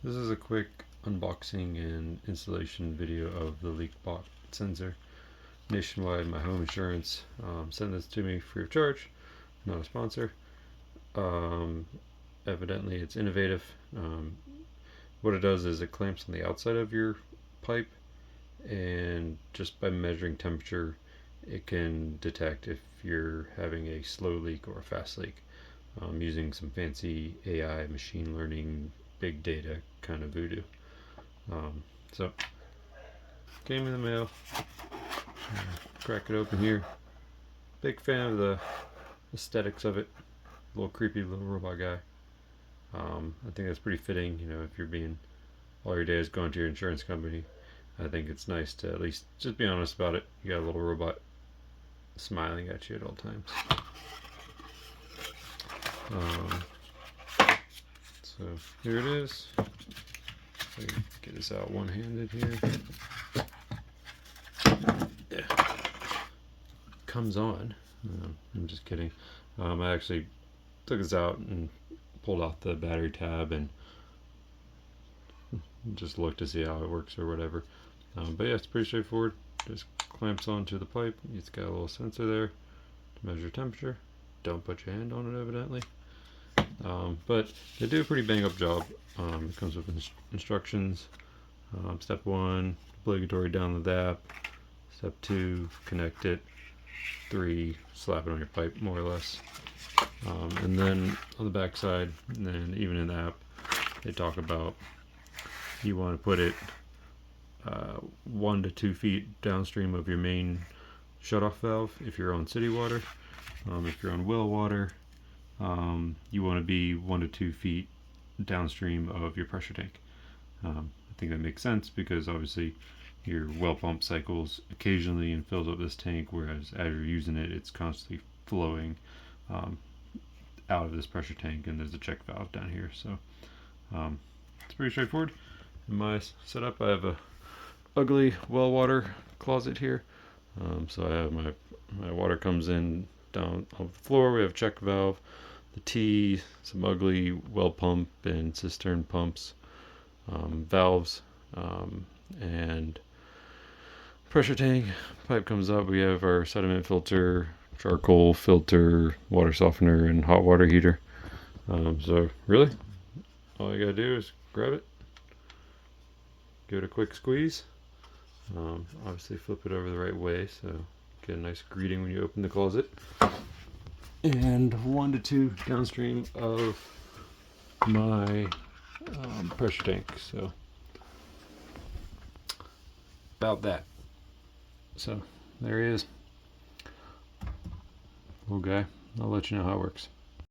This is a quick unboxing and installation video of the Leakbot sensor. Nationwide, my home insurance sent this to me free of charge, not a sponsor. Um, Evidently it's innovative. What it does is it clamps on the outside of your pipe, and just by measuring temperature it can detect if you're having a slow leak or a fast leak, using some fancy AI machine learning big data kind of voodoo. So came in the mail. Crack it open here. Big fan of the aesthetics of it. A little creepy little robot guy. I think that's pretty fitting. If you're being all your day is going to your insurance company, I think it's nice to at least just be honest about it. You got a little robot smiling at you at all times. So here it is. So get this out one-handed here. Yeah. Comes on. I'm just kidding. I actually took this out and pulled out the battery tab and just looked to see how it works or whatever. But yeah, it's pretty straightforward. Just clamps onto the pipe. It's got a little sensor there to measure temperature. Don't put your hand on it, evidently. But they do a pretty bang up job. It comes with instructions. Step 1, obligatory download the app. Step 2, connect it. 3, slap it on your pipe, more or less. And then on the back side, and then even in the app, they talk about you want to put it 1 to 2 feet downstream of your main shutoff valve if you're on city water. If you're on well water, you want to be 1 to 2 feet downstream of your pressure tank. I think that makes sense because obviously your well pump cycles occasionally and fills up this tank, whereas as you're using it, it's constantly flowing out of this pressure tank, and there's a check valve down here. So it's pretty straightforward. In my setup, I have a ugly well water closet here. So I have my water comes in down on the floor. We have a check valve, the T, some ugly well pump and cistern pumps, valves, and pressure tank. Pipe comes up. We have our sediment filter, charcoal filter, water softener, and hot water heater. So really, all you gotta do is grab it, give it a quick squeeze. Obviously flip it over the right way so get a nice greeting when you open the closet. And 1 to 2 downstream of my pressure tank. So about that. So there he is. Little guy. I'll let you know how it works.